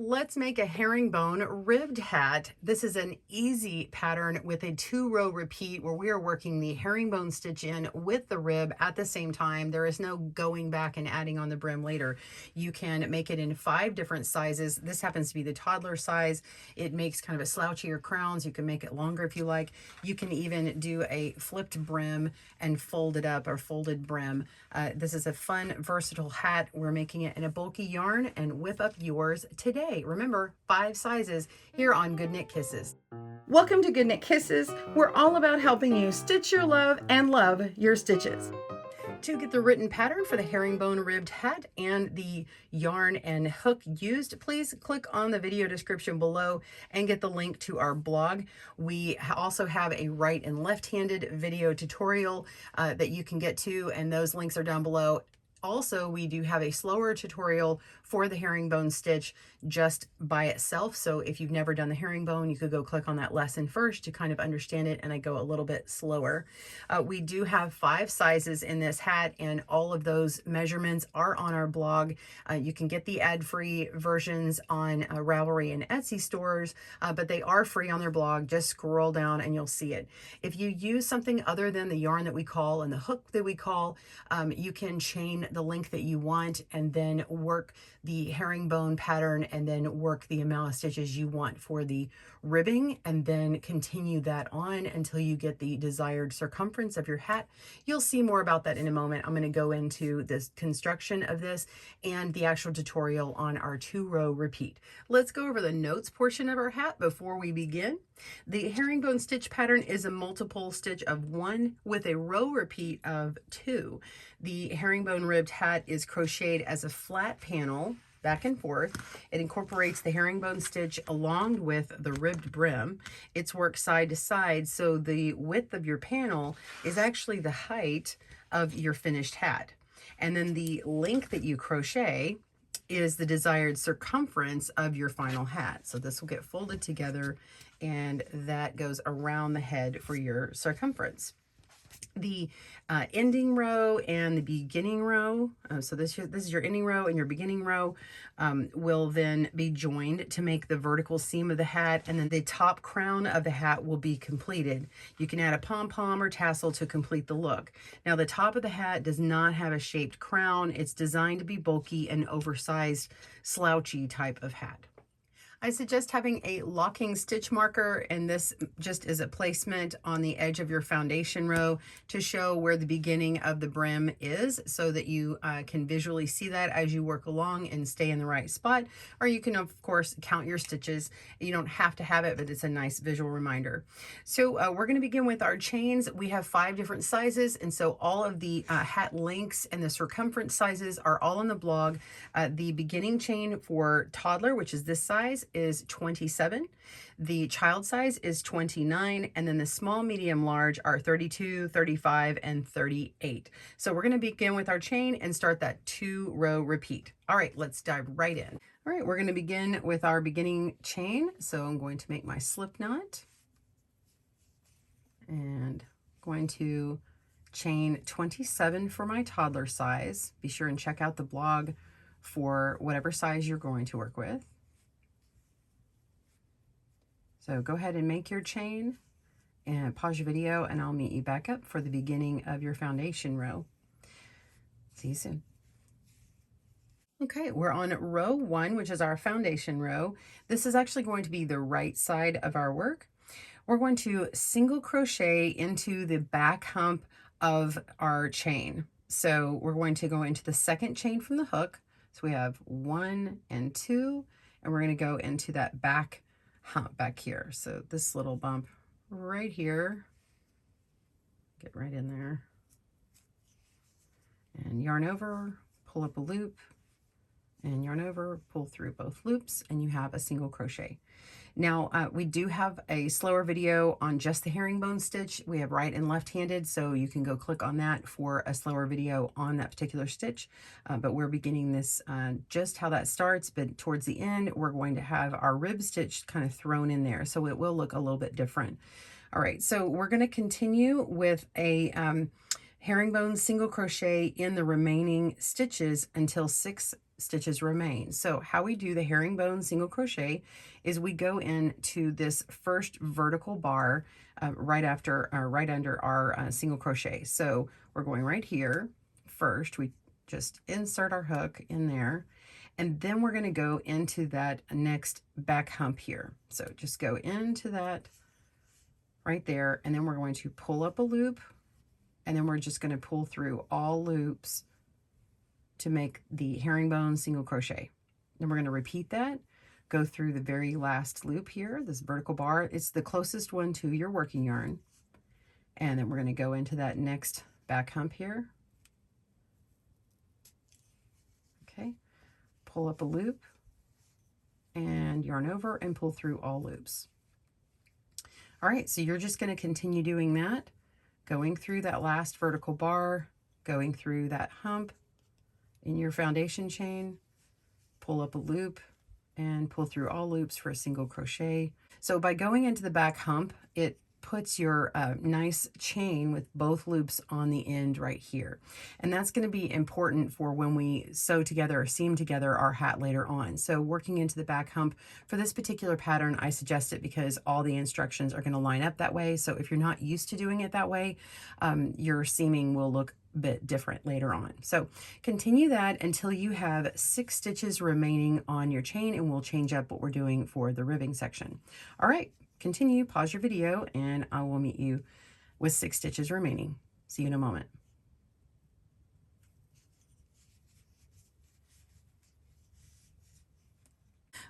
Let's make a herringbone ribbed hat. This is an easy pattern with a 2-row repeat where we are working the herringbone stitch in with the rib at the same time. There is no going back and adding on the brim later. You can make it in 5 different sizes. This happens to be the toddler size. It makes kind of a slouchier crowns. You can make it longer if you like. You can even do a flipped brim and fold it up, or folded brim. This is a fun, versatile hat. We're making it in a bulky yarn, and whip up yours today. Remember, 5 sizes here on GoodKnit Kisses. Welcome to GoodKnit Kisses. We're all about helping you stitch your love and love your stitches. To get the written pattern for the herringbone ribbed hat and the yarn and hook used, please click on the video description below and get the link to our blog. We also have a right and left-handed video tutorial that you can get to, and those links are down below. Also, we do have a slower tutorial for the herringbone stitch just by itself. So if you've never done the herringbone, you could go click on that lesson first to kind of understand it, and I go a little bit slower. We do have 5 sizes in this hat, and all of those measurements are on our blog. You can get the ad-free versions on Ravelry and Etsy stores, but they are free on their blog. Just scroll down and you'll see it. If you use something other than the yarn that we call and the hook that we call, you can chain the length that you want and then work the herringbone pattern and then work the amount of stitches you want for the ribbing, and then continue that on until you get the desired circumference of your hat. You'll see more about that in a moment. I'm going to go into this construction of this and the actual tutorial on our 2-row repeat. Let's go over the notes portion of our hat before we begin. The herringbone stitch pattern is a multiple stitch of 1 with a row repeat of 2. The herringbone ribbed hat is crocheted as a flat panel back and forth. It incorporates the herringbone stitch along with the ribbed brim. It's worked side to side, so the width of your panel is actually the height of your finished hat. And then the length that you crochet is the desired circumference of your final hat. So this will get folded together, and that goes around the head for your circumference. The ending row and the beginning row, so this is your ending row and your beginning row, will then be joined to make the vertical seam of the hat, and then the top crown of the hat will be completed. You can add a pom-pom or tassel to complete the look. Now, the top of the hat does not have a shaped crown. It's designed to be bulky and oversized, slouchy type of hat. I suggest having a locking stitch marker, and this just is a placement on the edge of your foundation row to show where the beginning of the brim is, so that you can visually see that as you work along and stay in the right spot. Or you can, of course, count your stitches. You don't have to have it, but it's a nice visual reminder. So we're going to begin with our chains. We have 5 different sizes, and so all of the hat lengths and the circumference sizes are all on the blog. The beginning chain for toddler, which is this size, is 27. The child size is 29, and then the small, medium, large are 32, 35, and 38. So we're going to begin with our chain and start that 2-row repeat. All right, let's dive right in. All right, we're going to begin with our beginning chain. So I'm going to make my slip knot and going to chain 27 for my toddler size. Be sure and check out the blog for whatever size you're going to work with. So go ahead and make your chain and pause your video, and I'll meet you back up for the beginning of your foundation row. See you soon. Okay, we're on row 1, which is our foundation row. This is actually going to be the right side of our work. We're going to single crochet into the back hump of our chain. So we're going to go into the second chain from the hook. So we have 1 and 2, and we're going to go into that back hump back here. So this little bump right here, get right in there, and yarn over, pull up a loop, and yarn over, pull through both loops, and you have a single crochet. Now, we do have a slower video on just the herringbone stitch. We have right and left-handed, so you can go click on that for a slower video on that particular stitch. But we're beginning this just how that starts, but towards the end, we're going to have our rib stitch kind of thrown in there, so it will look a little bit different. All right, so we're going to continue with a herringbone single crochet in the remaining stitches until 6 stitches remain. So how we do the herringbone single crochet is we go into this first vertical bar right under our single crochet. So we're going right here first. We just insert our hook in there, and then we're going to go into that next back hump here. So just go into that right there, and then we're going to pull up a loop, and then we're just going to pull through all loops to make the herringbone single crochet. Then we're going to repeat that, go through the very last loop here, this vertical bar. It's the closest one to your working yarn. And then we're going to go into that next back hump here. Okay, pull up a loop and yarn over and pull through all loops. All right, so you're just going to continue doing that, going through that last vertical bar, going through that hump in your foundation chain, pull up a loop and pull through all loops for a single crochet. So by going into the back hump, it puts your nice chain with both loops on the end right here. And that's going to be important for when we sew together or seam together our hat later on. So working into the back hump for this particular pattern, I suggest it because all the instructions are going to line up that way. So if you're not used to doing it that way, your seaming will look bit different later on. So continue that until you have 6 stitches remaining on your chain, and we'll change up what we're doing for the ribbing section. All right, continue, pause your video, and I will meet you with 6 stitches remaining. See you in a moment.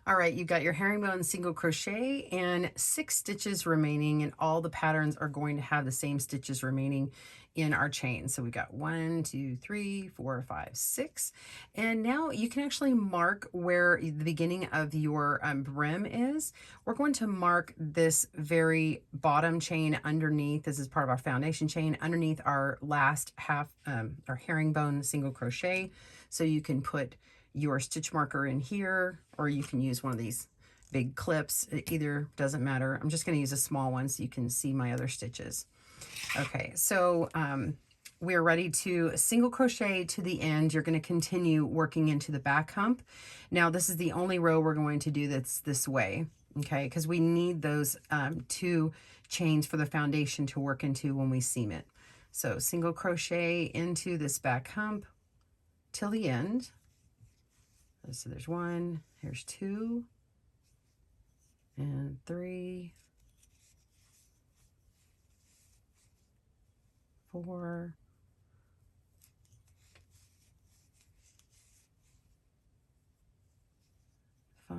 All right, you've got your herringbone single crochet and 6 stitches remaining, and all the patterns are going to have the same stitches remaining in our chain. So we've got 1, 2, 3, 4, 5, 6. And now you can actually mark where the beginning of your brim is. We're going to mark this very bottom chain underneath. This is part of our foundation chain underneath our last half, our herringbone single crochet. So you can put your stitch marker in here, or you can use one of these big clips. It either doesn't matter. I'm just going to use a small one so you can see my other stitches. Okay, so we're ready to single crochet to the end. You're going to continue working into the back hump. Now this is the only row we're going to do that's this way, okay, because we need those 2 chains for the foundation to work into when we seam it. So single crochet into this back hump till the end. So there's 1, here's 2, and 3, 4, 5,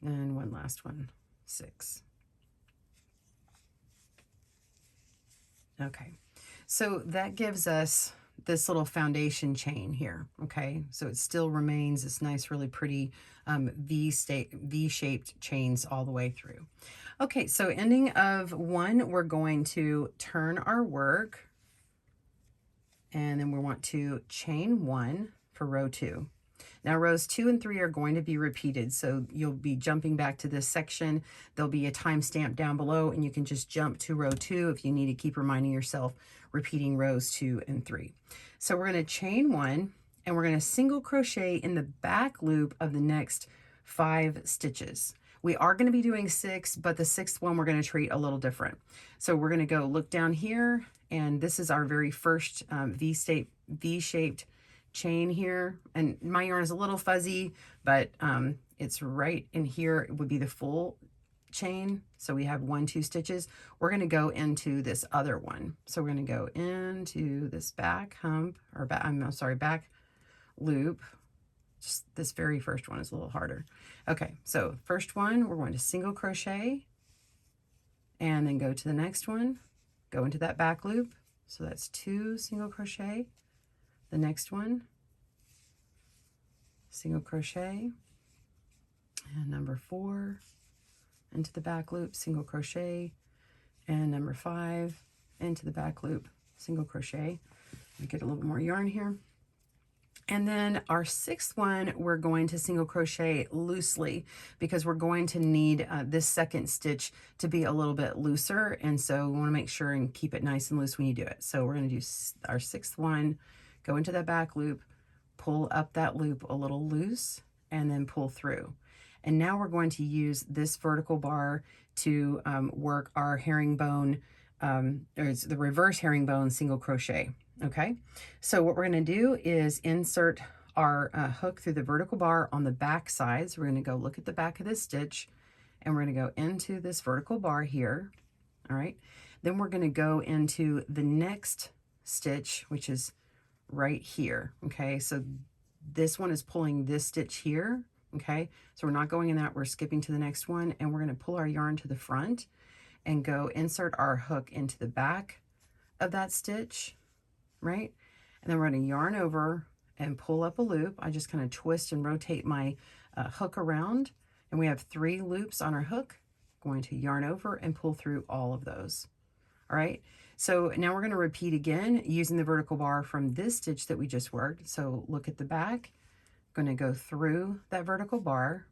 and one last one, 6. Okay. So that gives us this little foundation chain here, okay? So it still remains this nice, really pretty V-shaped chains all the way through. Okay, so ending of 1, we're going to turn our work, and then we want to chain 1 for row 2. Now rows 2 and 3 are going to be repeated, so you'll be jumping back to this section. There'll be a timestamp down below, and you can just jump to row 2 if you need to keep reminding yourself, repeating rows 2 and 3. So we're going to chain 1, and we're going to single crochet in the back loop of the next 5 stitches. We are going to be doing 6, but the 6th one we're going to treat a little different. So we're going to go look down here, and this is our very first V-shaped chain here, and my yarn is a little fuzzy, but it's right in here. It would be the full chain. So we have 1, 2 stitches. We're going to go into this other one. So we're going to go into this back hump, or back loop. Just this very first one is a little harder. Okay, so first one, we're going to single crochet, and then go to the next one, go into that back loop. So that's 2 single crochet. The next one, single crochet, and number 4 into the back loop, single crochet, and number 5 into the back loop, single crochet. Let me get a little bit more yarn here. And then our sixth one, we're going to single crochet loosely because we're going to need this second stitch to be a little bit looser. And so we want to make sure and keep it nice and loose when you do it. So we're going to do our sixth one, go into that back loop, pull up that loop a little loose, and then pull through. And now we're going to use this vertical bar to work our herringbone, or it's the reverse herringbone single crochet. Okay, so what we're going to do is insert our hook through the vertical bar on the back side. So we're going to go look at the back of this stitch, and we're going to go into this vertical bar here. All right, then we're going to go into the next stitch, which is right here. Okay, so this one is pulling this stitch here. Okay, so we're not going in that, we're skipping to the next one, and we're going to pull our yarn to the front and go insert our hook into the back of that stitch, right? And then we're going to yarn over and pull up a loop. I just kind of twist and rotate my hook around, and we have 3 loops on our hook. Going to yarn over and pull through all of those. All right, so now we're going to repeat again using the vertical bar from this stitch that we just worked. So look at the back, going to go through that vertical bar,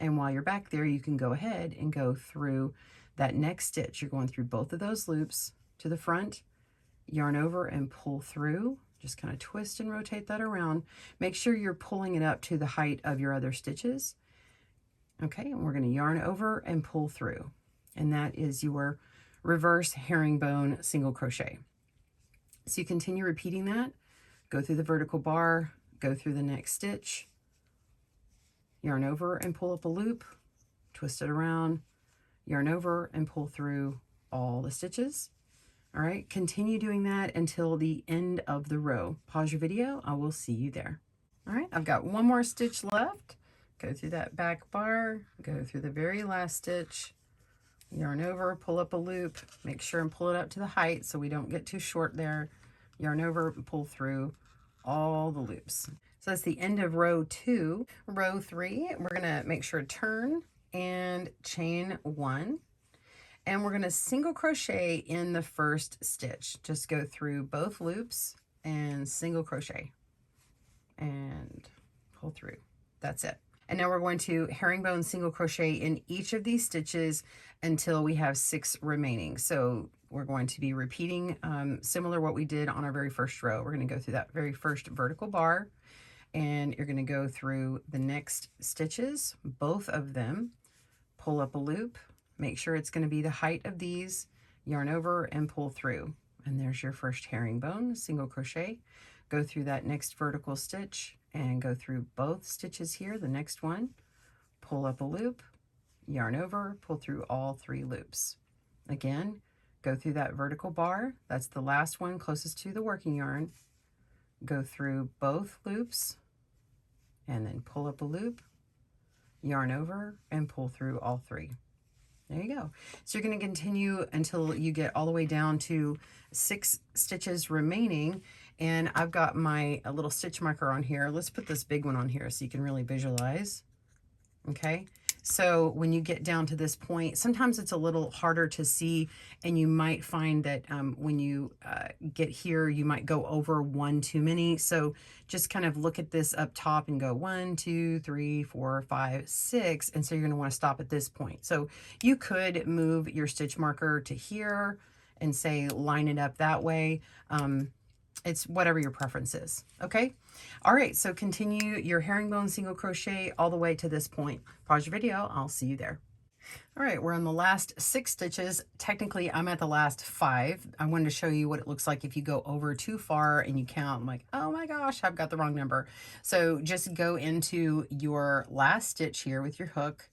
and while you're back there, you can go ahead and go through that next stitch. You're going through both of those loops to the front, yarn over and pull through, just kind of twist and rotate that around. Make sure you're pulling it up to the height of your other stitches. Okay, and we're going to yarn over and pull through, and that is your reverse herringbone single crochet. So you continue repeating that, go through the vertical bar, go through the next stitch, yarn over and pull up a loop, twist it around, yarn over and pull through all the stitches. All right, continue doing that until the end of the row. Pause your video, I will see you there. All right, I've got one more stitch left. Go through that back bar, go through the very last stitch, yarn over, pull up a loop, make sure and pull it up to the height so we don't get too short there. Yarn over and pull through all the loops. So that's the end of row 2. Row 3, we're gonna make sure to turn and chain 1. And we're gonna single crochet in the first stitch. Just go through both loops and single crochet and pull through. That's it. And now we're going to herringbone single crochet in each of these stitches until we have 6 remaining. So we're going to be repeating similar what we did on our very first row. We're going to go through that very first vertical bar, and you're going to go through the next stitches, both of them, pull up a loop, make sure it's going to be the height of these, yarn over and pull through. And there's your first herringbone single crochet. Go through that next vertical stitch and go through both stitches here, the next one, pull up a loop, yarn over, pull through all 3 loops. Again, go through that vertical bar, that's the last one closest to the working yarn, go through both loops, and then pull up a loop, yarn over, and pull through all 3. There you go. So you're going to continue until you get all the way down to 6 stitches remaining. And I've got my a little stitch marker on here. Let's put this big one on here so you can really visualize. Okay. So when you get down to this point, sometimes it's a little harder to see, and you might find that when you get here, you might go over 1 too many. So just kind of look at this up top and go 1, 2, 3, 4, 5, 6. And so you're going to want to stop at this point. So you could move your stitch marker to here and say line it up that way. It's whatever your preference is. Okay. All right. So continue your herringbone single crochet all the way to this point. Pause your video. I'll see you there. All right. We're on the last 6 stitches. Technically, I'm at the last 5. I wanted to show you what it looks like if you go over too far and you count. I'm like, oh my gosh, I've got the wrong number. So just go into your last stitch here with your hook,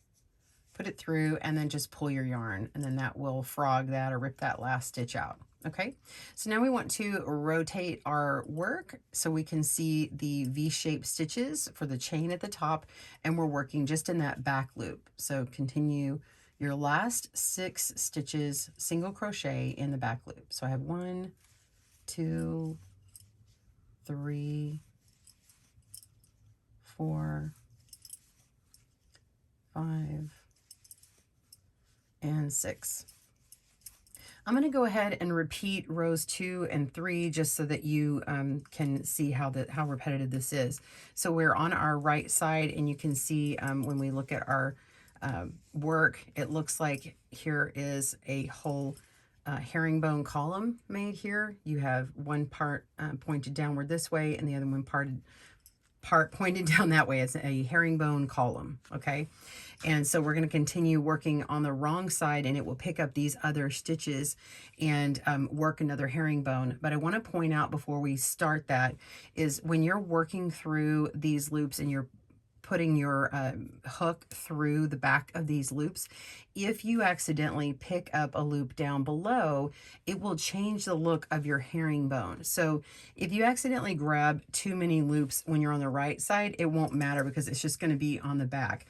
put it through, and then just pull your yarn. And then that will frog that or rip that last stitch out. Okay, so now we want to rotate our work so we can see the V-shaped stitches for the chain at the top, and we're working just in that back loop. So continue your last 6 stitches single crochet in the back loop. So I have 1, 2, 3, 4, 5, and 6. I'm going to go ahead and repeat rows 2 and 3 just so that you can see how repetitive this is. So we're on our right side, and you can see when we look at our work, it looks like here is a whole herringbone column made here. You have one part pointed downward this way, and the other one part pointed down that way. It's a herringbone column, okay? And so we're going to continue working on the wrong side, and it will pick up these other stitches and work another herringbone. But I want to point out before we start that is when you're working through these loops and you're putting your hook through the back of these loops, if you accidentally pick up a loop down below, it will change the look of your herringbone. So if you accidentally grab too many loops when you're on the right side, it won't matter because it's just going to be on the back.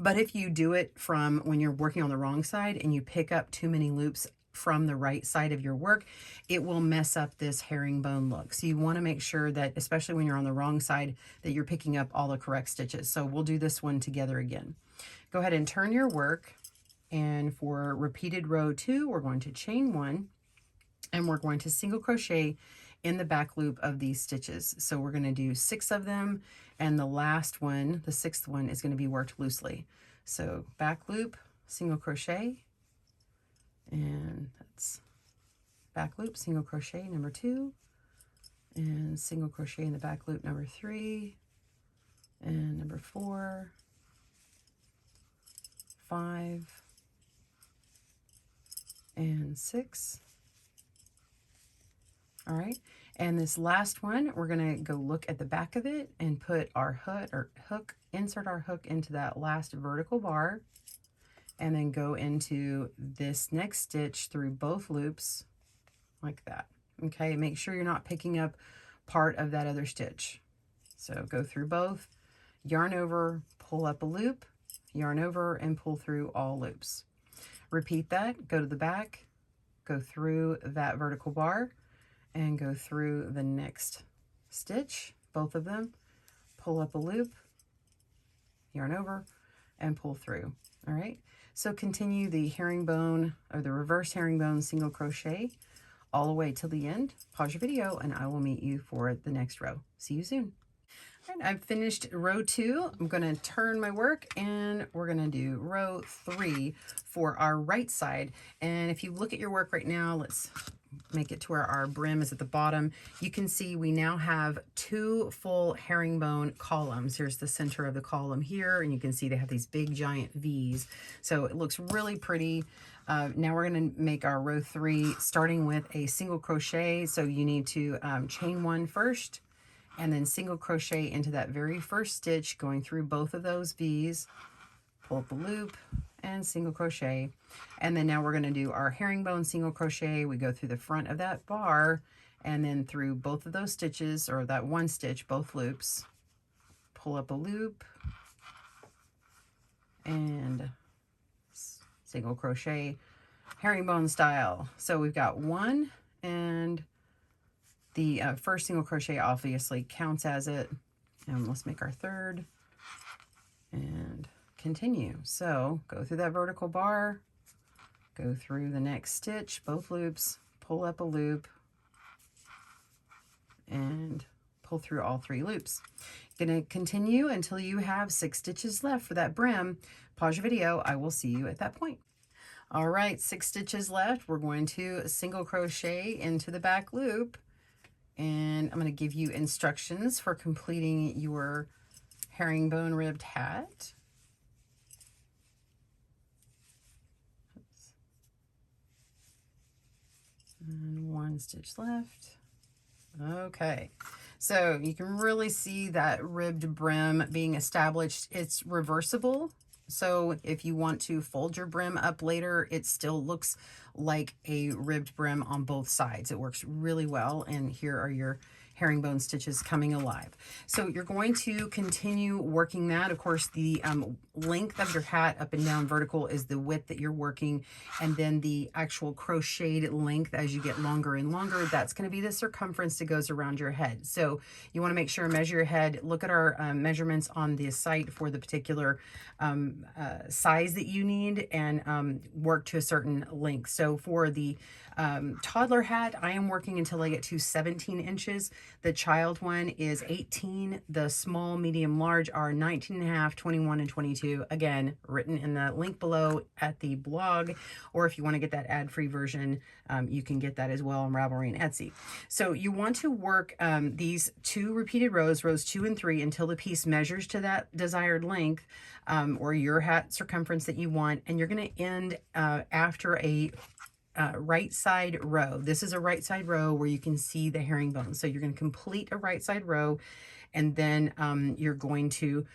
But if you do it from when you're working on the wrong side and you pick up too many loops from the right side of your work, it will mess up this herringbone look. So you want to make sure that, especially when you're on the wrong side, that you're picking up all the correct stitches. So we'll do this one together again. Go ahead and turn your work, and for repeated row 2, we're going to chain 1, and we're going to single crochet in the back loop of these stitches. So we're going to do 6 of them, and the last one, the 6th one, is going to be worked loosely. So back loop, single crochet, and that's back loop, single crochet number 2, and single crochet in the back loop number 3, and number 4, 5, and 6. All right, and this last one, we're going to go look at the back of it and put our hook, insert our hook into that last vertical bar, and then go into this next stitch through both loops like that. Okay, make sure you're not picking up part of that other stitch. So go through both, yarn over, pull up a loop, yarn over, and pull through all loops. Repeat that, go to the back, go through that vertical bar, and go through the next stitch, both of them, pull up a loop, yarn over, and pull through. All right, so continue the herringbone or the reverse herringbone single crochet all the way till the end. Pause your video and I will meet you for the next row. See you soon. All right, I've finished row 2. I'm going to turn my work, and we're going to do row 3 for our right side. And if you look at your work right now, let's make it to where our brim is at the bottom. You can see we now have 2 full herringbone columns. Here's the center of the column here, and you can see they have these big giant V's. So it looks really pretty. Now we're going to make our row 3 starting with a single crochet. So you need to chain 1 first, and then single crochet into that very first stitch, going through both of those V's, pull up a loop, and single crochet. And then now we're going to do our herringbone single crochet. We go through the front of that bar, and then through both of those stitches, or that one stitch, both loops, pull up a loop, and single crochet, herringbone style. So we've got 1, and the first single crochet obviously counts as it. And let's make our 3rd and continue. So go through that vertical bar, go through the next stitch, both loops, pull up a loop, and pull through all 3 loops. Gonna continue until you have 6 stitches left for that brim. Pause your video. I will see you at that point. All right, 6 stitches left. We're going to single crochet into the back loop, and I'm going to give you instructions for completing your herringbone ribbed hat. And 1 stitch left. Okay, so you can really see that ribbed brim being established. It's reversible, so if you want to fold your brim up later, it still looks like a ribbed brim on both sides. It works really well, and here are your herringbone stitches coming alive. So you're going to continue working that. Of course, the length of your hat up and down vertical is the width that you're working, and then the actual crocheted length as you get longer and longer, that's going to be the circumference that goes around your head. So you want to make sure, measure your head, look at our measurements on the site for the particular size that you need, and work to a certain length. So for the toddler hat, I am working until I get to 17 inches. The child one is 18. The small, medium, large are 19.5, 21, and 22. Again, written in the link below at the blog, or if you want to get that ad-free version, you can get that as well on Ravelry and Etsy. So you want to work these 2 repeated rows, rows 2 and 3, until the piece measures to that desired length, or your hat circumference that you want, and you're going to end after a right side row. This is a right side row where you can see the herringbone. So you're going to complete a right side row, and then you're going to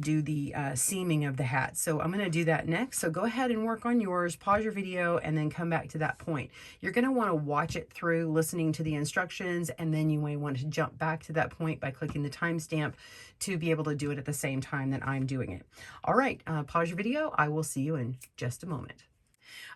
do the seaming of the hat. So I'm going to do that next. So go ahead and work on yours, pause your video, and then come back to that point. You're going to want to watch it through, listening to the instructions, and then you may want to jump back to that point by clicking the timestamp to be able to do it at the same time that I'm doing it. All right, pause your video. I will see you in just a moment.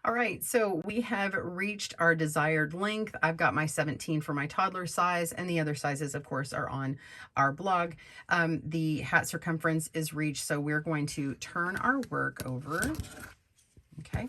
All right, so we have reached our desired length. I've got my 17 for my toddler size, and the other sizes, of course, are on our blog. The hat circumference is reached, so we're going to turn our work over, okay?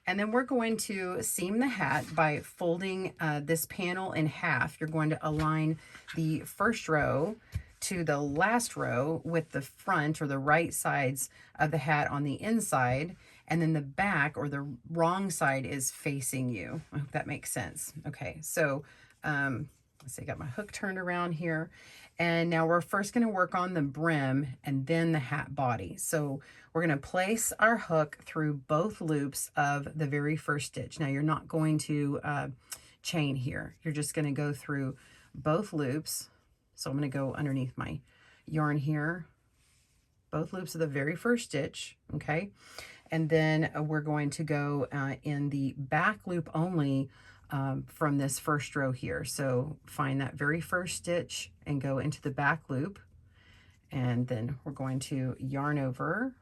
And then we're going to seam the hat by folding this panel in half. You're going to align the first row to the last row with the front or the right sides of the hat on the inside, and then the back or the wrong side is facing you. I hope that makes sense. Okay, so let's see, I got my hook turned around here, and now we're first going to work on the brim and then the hat body. So we're going to place our hook through both loops of the very first stitch. Now you're not going to chain here. You're just going to go through both loops. So I'm going to go underneath my yarn here, both loops of the very first stitch, okay? And then we're going to go in the back loop only from this first row here. So find that very first stitch and go into the back loop. And then we're going to yarn over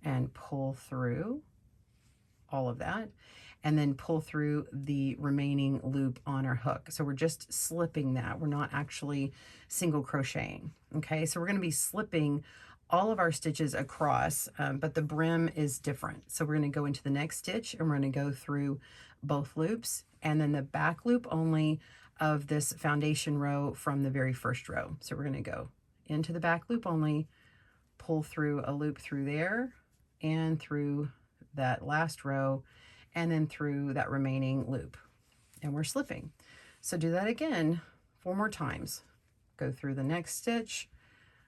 and pull through all of that, and then pull through the remaining loop on our hook. So we're just slipping that. We're not actually single crocheting, okay? So we're gonna be slipping all of our stitches across, but the brim is different. So we're gonna go into the next stitch, and we're gonna go through both loops, and then the back loop only of this foundation row from the very first row. So we're gonna go into the back loop only, pull through a loop through there, and through that last row, and then through that remaining loop, and we're slipping. So do that again 4 more times. Go through the next stitch,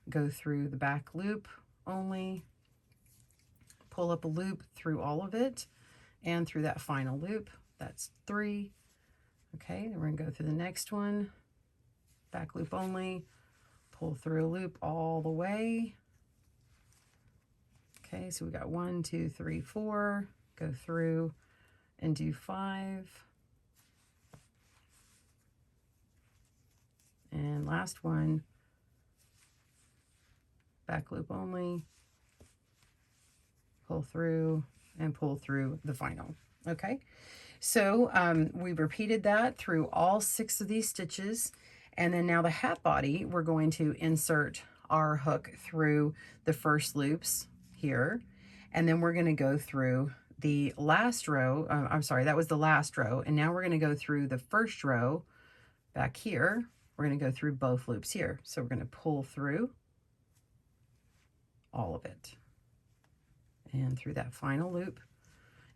go through the back loop only, pull up a loop through all of it, and through that final loop. That's 3. Okay, then we're gonna go through the next one, back loop only, pull through a loop all the way. Okay, so we got 1, 2, 3, 4, go through and do 5. And last one, back loop only, pull through and pull through the final. Okay, so we repeated that through all 6 of these stitches, and then now the hat body, we're going to insert our hook through the first loops here, and then we're going to go through the last row. I'm sorry, that was the last row, and now we're going to go through the first row back here. We're going to go through both loops here. So we're going to pull through all of it and through that final loop,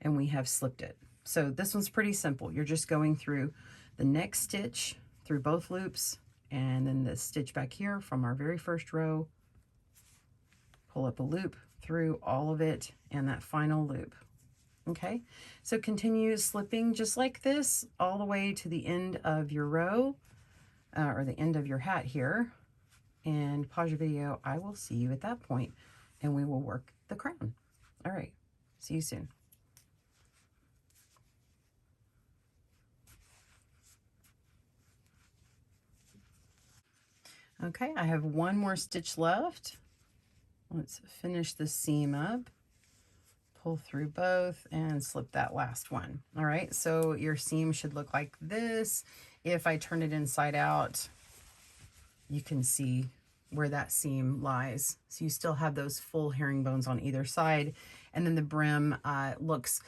and we have slipped it. So this one's pretty simple. You're just going through the next stitch through both loops, and then the stitch back here from our very first row, pull up a loop through all of it, and that final loop. Okay, so continue slipping just like this all the way to the end of your row, or the end of your hat here, and pause your video. I will see you at that point, and we will work the crown. All right, see you soon. Okay, I have one more stitch left. Let's finish the seam up. Pull through both and slip that last one. All right, so your seam should look like this. If I turn it inside out, you can see where that seam lies. So you still have those full herringbones on either side. And then the brim looks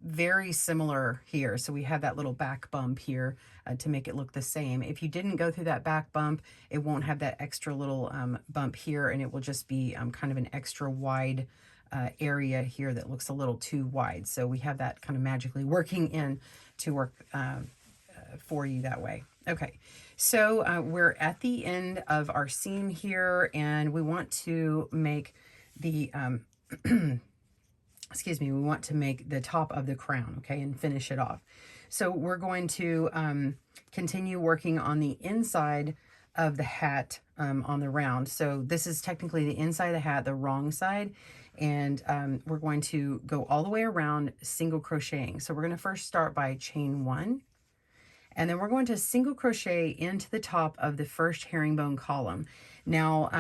very similar here. So we have that little back bump here to make it look the same. If you didn't go through that back bump, it won't have that extra little bump here, and it will just be kind of an extra wide area here that looks a little too wide. So we have that kind of magically working in to work for you that way. Okay, so we're at the end of our seam here, and we want to make the excuse me, we want to make the top of the crown, okay, and finish it off. So we're going to continue working on the inside of the hat on the round. So this is technically the inside of the hat, the wrong side, and we're going to go all the way around single crocheting. So we're going to first start by chain 1, and then we're going to single crochet into the top of the first herringbone column. Now,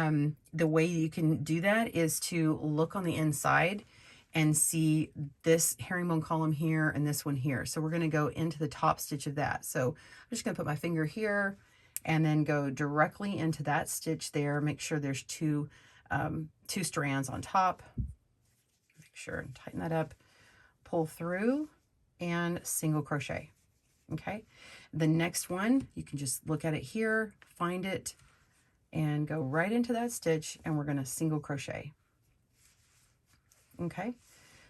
the way you can do that is to look on the inside and see this herringbone column here and this one here. So we're going to go into the top stitch of that. So I'm just going to put my finger here and then go directly into that stitch there. Make sure there's two strands on top. Make sure and tighten that up. Pull through and single crochet. Okay. The next one, you can just look at it here, find it, and go right into that stitch, and we're going to single crochet. Okay,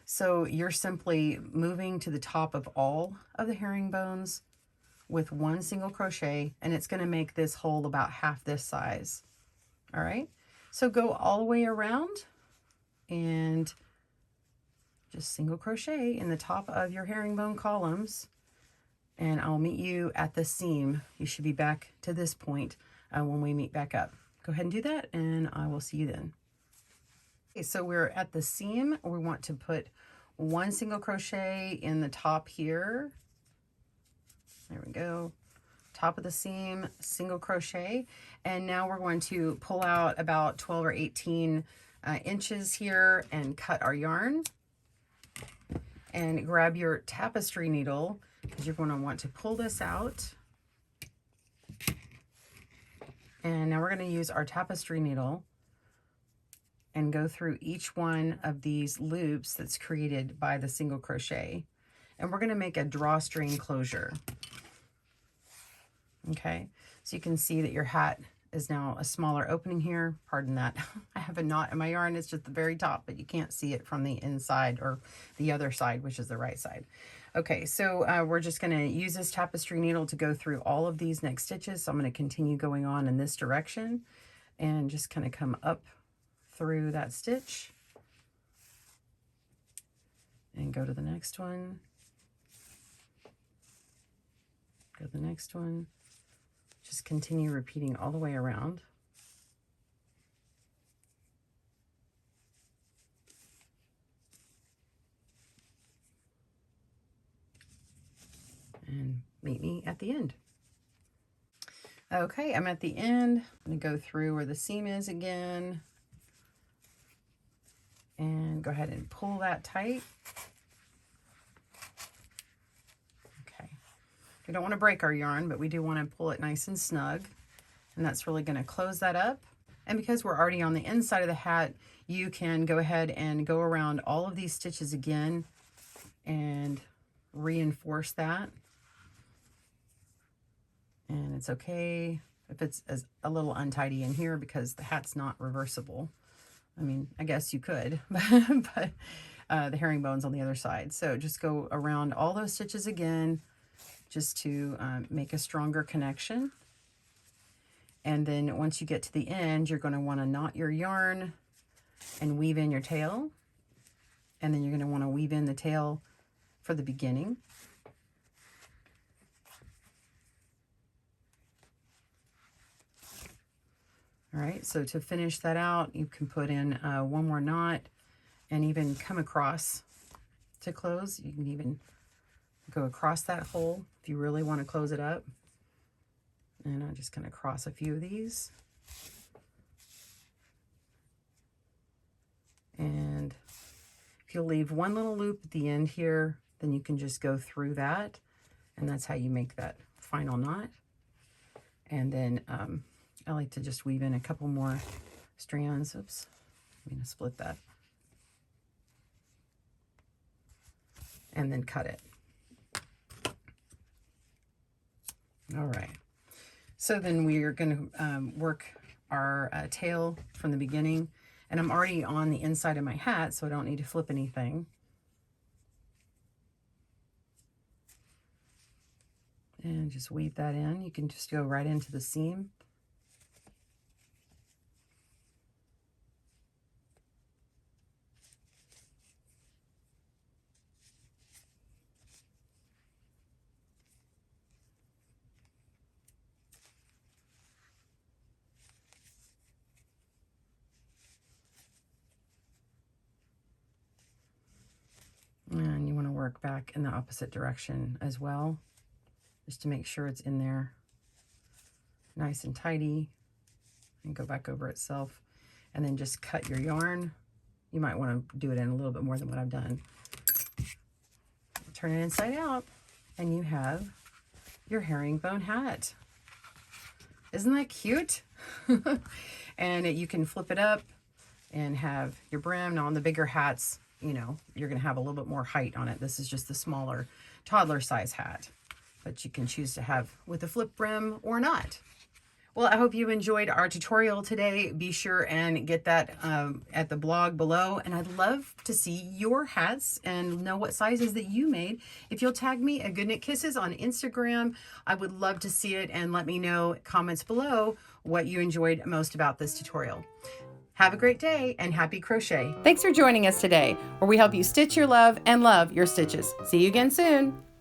so you're simply moving to the top of all of the herringbones with one single crochet, and it's going to make this hole about half this size. All right, so go all the way around and just single crochet in the top of your herringbone columns, and I'll meet you at the seam. You should be back to this point when we meet back up. Go ahead and do that, and I will see you then. Okay, so we're at the seam. We want to put one single crochet in the top here. There we go. Top of the seam, single crochet. And now we're going to pull out about 12 or 18 inches here and cut our yarn. And grab your tapestry needle, because you're going to want to pull this out. And now we're going to use our tapestry needle and go through each one of these loops that's created by the single crochet. And we're going to make a drawstring closure. Okay, so you can see that your hat is now a smaller opening here. Pardon that. I have a knot in my yarn. It's just the very top, but you can't see it from the inside or the other side, which is the right side. Okay, so we're just going to use this tapestry needle to go through all of these next stitches. So I'm going to continue going on in this direction and just kind of come up through that stitch and go to the next one, go to the next one. Just continue repeating all the way around. And meet me at the end. Okay, I'm at the end. I'm going to go through where the seam is again. And go ahead and pull that tight. Okay. We don't want to break our yarn, but we do want to pull it nice and snug. And that's really going to close that up. And because we're already on the inside of the hat, you can go ahead and go around all of these stitches again and reinforce that. And it's okay if it's a little untidy in here because the hat's not reversible. I mean, I guess you could, but the herringbone's on the other side. So just go around all those stitches again, just to make a stronger connection. And then once you get to the end, you're going to want to knot your yarn and weave in your tail. And then you're going to want to weave in the tail for the beginning. All right, so to finish that out, you can put in one more knot and even come across to close. You can even go across that hole if you really want to close it up. And I'm just going to cross a few of these. And if you'll leave one little loop at the end here, then you can just go through that. And that's how you make that final knot. And then I like to just weave in a couple more strands. Oops, I'm going to split that. And then cut it. All right. So then we are going to work our tail from the beginning. And I'm already on the inside of my hat, so I don't need to flip anything. And just weave that in. You can just go right into the seam. And you want to work back in the opposite direction as well, just to make sure it's in there nice and tidy, and go back over itself. And then just cut your yarn. You might want to do it in a little bit more than what I've done. Turn it inside out, and you have your herringbone hat. Isn't that cute? And you can flip it up and have your brim. Now on the bigger hats, you know, you're going to have a little bit more height on it. This is just the smaller toddler size hat, but you can choose to have with a flip brim or not. Well, I hope you enjoyed our tutorial today. Be sure and get that at the blog below. And I'd love to see your hats and know what sizes that you made. If you'll tag me at GoodKnit Kisses on Instagram, I would love to see it, and let me know comments below what you enjoyed most about this tutorial. Have a great day and happy crochet. Thanks for joining us today, where we help you stitch your love and love your stitches. See you again soon.